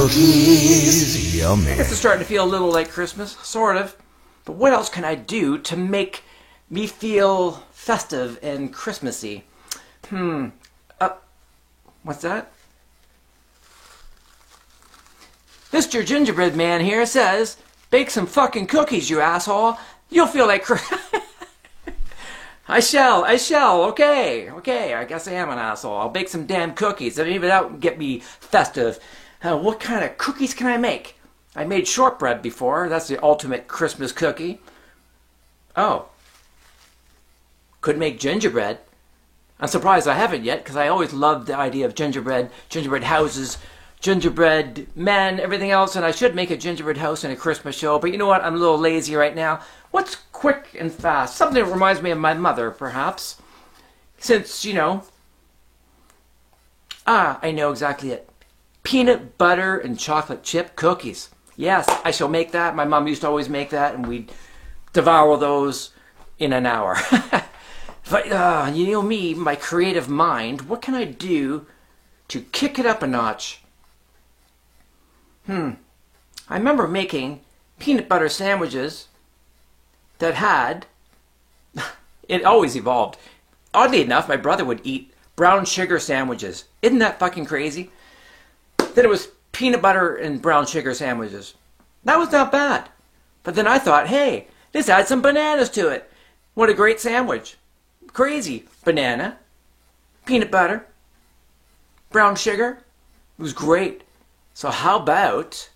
cookies. Yummy. I guess it's starting to feel a little like Christmas, sort of. But what else can I do to make me feel festive and Christmassy? What's that? Mr. Gingerbread Man here says, bake some fucking cookies, you asshole. You'll feel like I shall. Okay. I guess I am an asshole. I'll bake some damn cookies. I mean, even that would get me festive. What kind of cookies can I make? I made shortbread before. That's the ultimate Christmas cookie. Oh. Could make gingerbread. I'm surprised I haven't yet, because I always loved the idea of gingerbread houses, gingerbread men, everything else, and I should make a gingerbread house in a Christmas show, but you know what? I'm a little lazy right now. What's quick and fast? Something that reminds me of my mother, perhaps. Since, you know... I know exactly it. Peanut butter and chocolate chip cookies. Yes, I shall make that. My mom used to always make that, and we'd devour those in an hour. But, you know me, my creative mind, what can I do to kick it up a notch? I remember making peanut butter sandwiches that had... It always evolved. Oddly enough, my brother would eat brown sugar sandwiches. Isn't that fucking crazy? Then it was peanut butter and brown sugar sandwiches. That was not bad. But then I thought, hey, let's add some bananas to it. What a great sandwich. Crazy. Banana, peanut butter, brown sugar. It was great. So how about,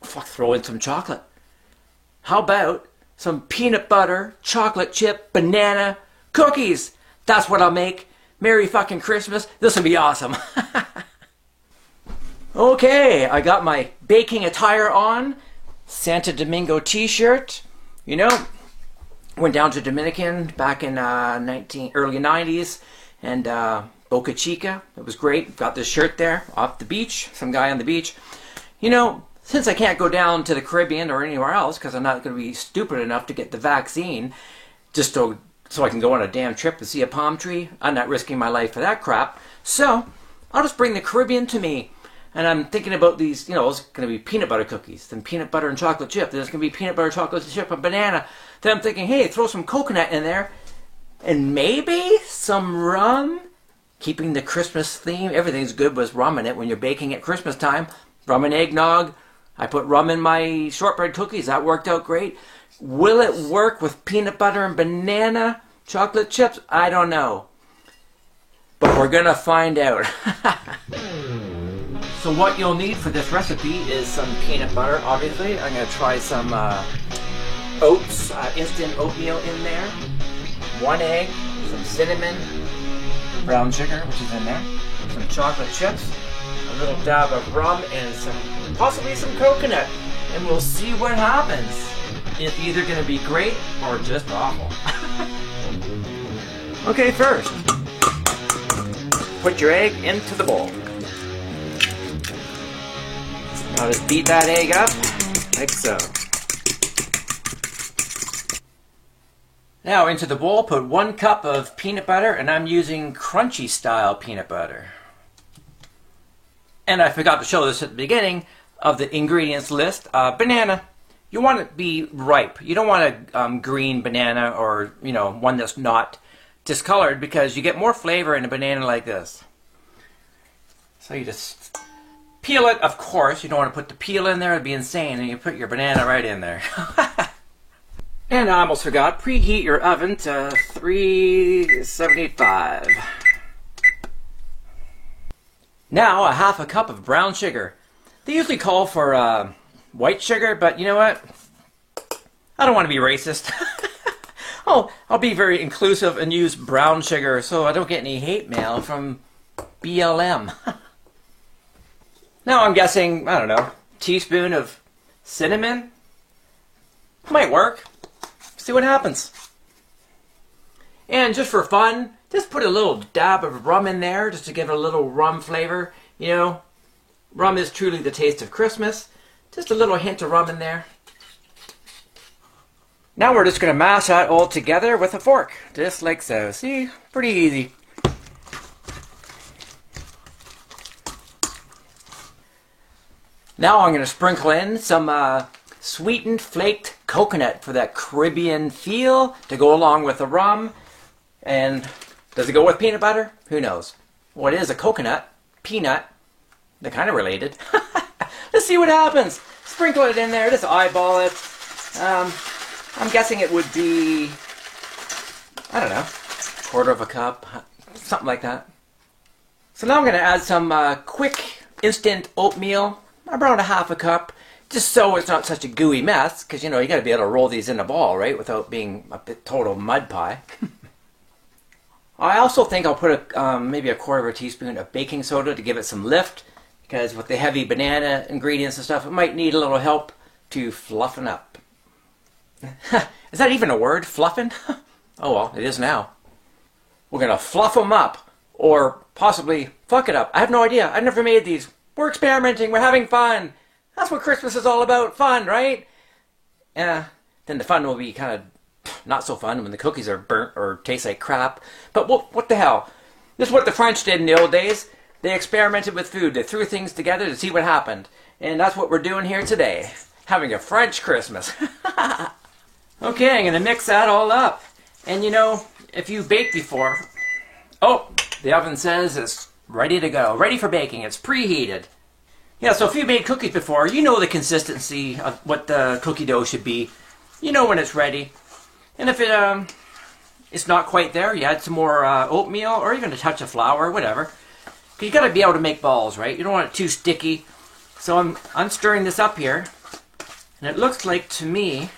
throw in some chocolate. How about some peanut butter, chocolate chip, banana cookies? That's what I'll make. Merry fucking Christmas. This will be awesome. Okay, I got my baking attire on. Santo Domingo t-shirt. You know, went down to Dominican back in early 90s, and Boca Chica. It was great. Got this shirt there off the beach. Some guy on the beach. You know, since I can't go down to the Caribbean or anywhere else because I'm not going to be stupid enough to get the vaccine, just so I can go on a damn trip to see a palm tree, I'm not risking my life for that crap. So I'll just bring the Caribbean to me. And I'm thinking about these, you know, it's going to be peanut butter cookies, then peanut butter and chocolate chip, then it's going to be peanut butter, chocolate chip, and banana. Then I'm thinking, hey, throw some coconut in there, and maybe some rum, keeping the Christmas theme. Everything's good with rum in it when you're baking at Christmas time. Rum and eggnog. I put rum in my shortbread cookies. That worked out great. Will it work with peanut butter and banana chocolate chips? I don't know. But we're going to find out. So what you'll need for this recipe is some peanut butter, obviously. I'm going to try some oats, instant oatmeal in there. 1 egg, some cinnamon, brown sugar, which is in there, some chocolate chips, a little dab of rum, and possibly some coconut. And we'll see what happens. It's either going to be great or just awful. Okay, first, put your egg into the bowl. Now just beat that egg up, like so. Now into the bowl, put 1 cup of peanut butter, and I'm using crunchy style peanut butter. And I forgot to show this at the beginning of the ingredients list. Banana. You want it to be ripe. You don't want a green banana or, you know, one that's not discolored, because you get more flavor in a banana like this. So you just... peel it, of course. You don't want to put the peel in there. It'd be insane. And you put your banana right in there. And I almost forgot. Preheat your oven to 375. Now, a half a cup of brown sugar. They usually call for white sugar, but you know what? I don't want to be racist. Oh, I'll be very inclusive and use brown sugar so I don't get any hate mail from BLM. Now I'm guessing, I don't know, teaspoon of cinnamon? Might work. See what happens. And just for fun, just put a little dab of rum in there just to give it a little rum flavor. You know, rum is truly the taste of Christmas. Just a little hint of rum in there. Now we're just going to mash that all together with a fork. Just like so. See? Pretty easy. Now I'm going to sprinkle in some sweetened flaked coconut for that Caribbean feel to go along with the rum. And does it go with peanut butter? Who knows? What is a coconut? Peanut. They're kind of related. Let's see what happens. Sprinkle it in there. Just eyeball it. I'm guessing it would be, I don't know, quarter of a cup, something like that. So now I'm going to add some quick instant oatmeal, around a half a cup, just so it's not such a gooey mess, because you know you got to be able to roll these in a ball, right, without being a total mud pie. I also think I'll put maybe a quarter of a teaspoon of baking soda to give it some lift, because with the heavy banana ingredients and stuff, it might need a little help to fluffen up. Is that even a word, fluffing? Oh well, it is now. We're going to fluff them up, or possibly fuck it up. I have no idea. I've never made these. We're experimenting. We're having fun. That's what Christmas is all about. Fun, right? Then the fun will be kind of not so fun when the cookies are burnt or taste like crap. But what the hell? This is what the French did in the old days. They experimented with food. They threw things together to see what happened. And that's what we're doing here today. Having a French Christmas. Okay, I'm going to mix that all up. And you know, if you baked before... Oh, the oven says it's ready to go. Ready for baking. It's preheated. Yeah, so if you made cookies before, you know the consistency of what the cookie dough should be. You know when it's ready. And if it's not quite there, you add some more oatmeal or even a touch of flour, whatever. You got to be able to make balls, right? You don't want it too sticky. So I'm stirring this up here. And it looks like to me...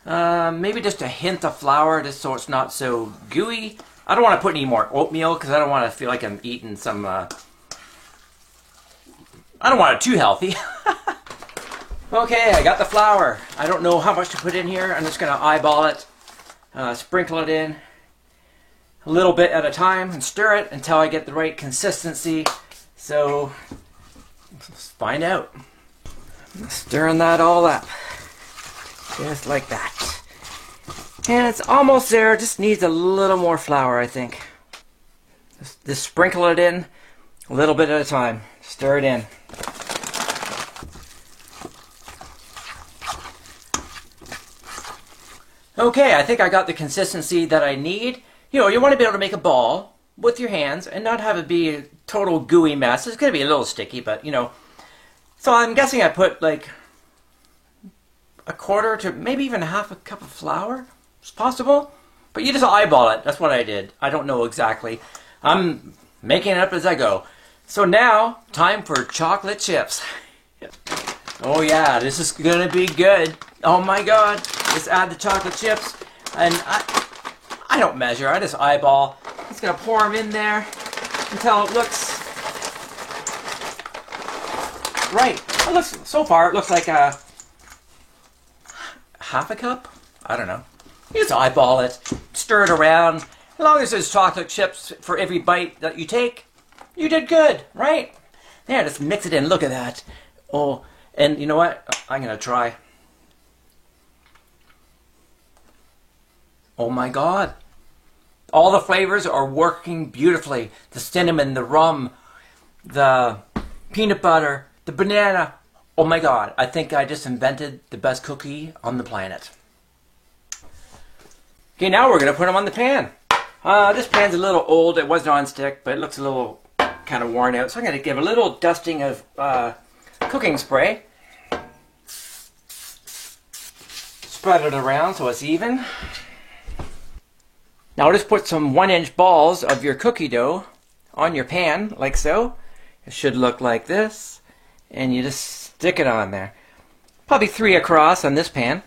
maybe just a hint of flour, just so it's not so gooey. I don't want to put any more oatmeal because I don't want to feel like I'm eating some... I don't want it too healthy. Okay, I got the flour. I don't know how much to put in here. I'm just going to eyeball it, sprinkle it in a little bit at a time, and stir it until I get the right consistency. So, let's find out. Stirring that all up. Just like that. And it's almost there. Just needs a little more flour, I think. Just sprinkle it in a little bit at a time. Stir it in. Okay, I think I got the consistency that I need. You know, you want to be able to make a ball with your hands and not have it be a total gooey mess. It's going to be a little sticky, but you know. So I'm guessing I put like a quarter to maybe even half a cup of flour. It's possible. But you just eyeball it. That's what I did. I don't know exactly. I'm making it up as I go. So now, time for chocolate chips. Oh yeah, this is going to be good. Oh my god. Just add the chocolate chips. And I don't measure. I just eyeball. I'm just going to pour them in there until it looks right. It looks, so far, it looks like a half a cup? I don't know. You just eyeball it, stir it around. As long as there's chocolate chips for every bite that you take, you did good, right? There, just mix it in. Look at that. Oh, and you know what? I'm going to try. Oh my god. All the flavors are working beautifully. The cinnamon, the rum, the peanut butter, the banana. Oh my god. I think I just invented the best cookie on the planet. Okay, now we're going to put them on the pan. This pan's a little old. It was non-stick, but it looks a little kind of worn out. So I'm going to give a little dusting of cooking spray. Spread it around so it's even. Now just put some 1-inch balls of your cookie dough on your pan, like so. It should look like this. And you just stick it on there. Probably 3 across on this pan.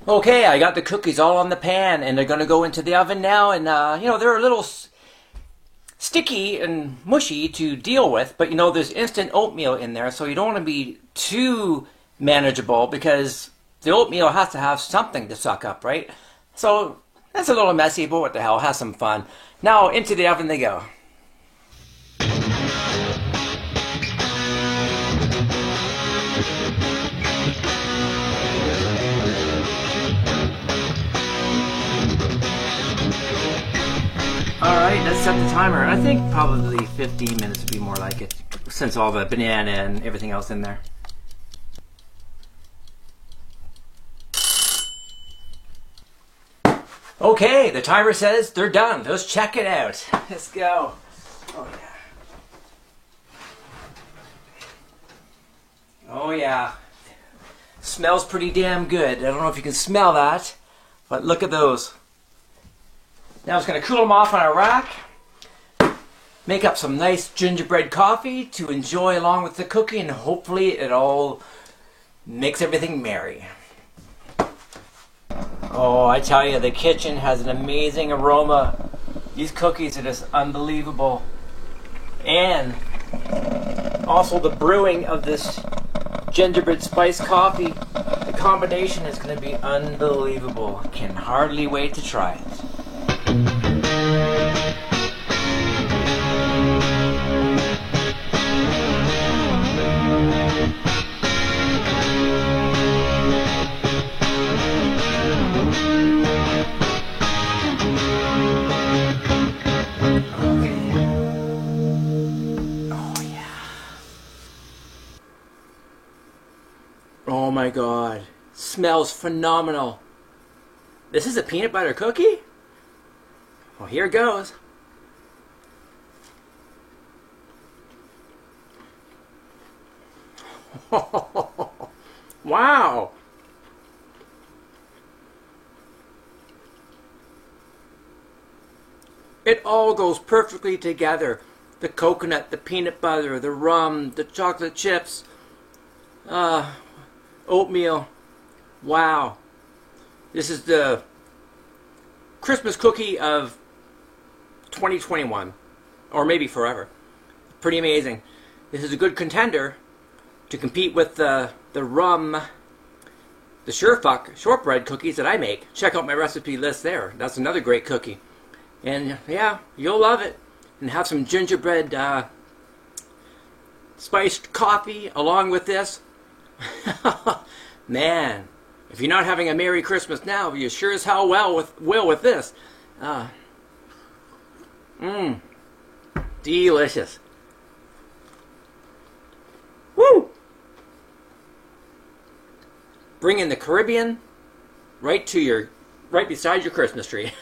Okay, I got the cookies all on the pan, and they're going to go into the oven now. And, you know, they're a little sticky and mushy to deal with. But, you know, there's instant oatmeal in there, so you don't want to be too manageable because the oatmeal has to have something to suck up, right? So that's a little messy, but what the hell, have some fun. Now into the oven they go. Alright, let's set the timer. I think probably 15 minutes would be more like it. since all the banana and everything else in there. Okay, the timer says they're done. Let's check it out. Let's go. Oh yeah. Oh yeah. Smells pretty damn good. I don't know if you can smell that, but look at those. Now it's going to cool them off on a rack. Make up some nice gingerbread coffee to enjoy along with the cookie, and hopefully it all makes everything merry. Oh, I tell you, the kitchen has an amazing aroma. These cookies are just unbelievable. And also the brewing of this gingerbread spice coffee, the combination is going to be unbelievable. Can hardly wait to try it. Oh my god, smells phenomenal. This is a peanut butter cookie? Well, here it goes. Wow. It all goes perfectly together. The coconut, the peanut butter, the rum, the chocolate chips, oatmeal. Wow. This is the Christmas cookie of 2021. Or maybe forever. Pretty amazing. This is a good contender to compete with the rum, the Surefuck shortbread cookies that I make. Check out my recipe list there. That's another great cookie. And yeah, you'll love it. And have some gingerbread spiced coffee along with this. Man, if you're not having a Merry Christmas now, you sure as hell will with this. Delicious. Woo! Bring in the Caribbean right beside your Christmas tree.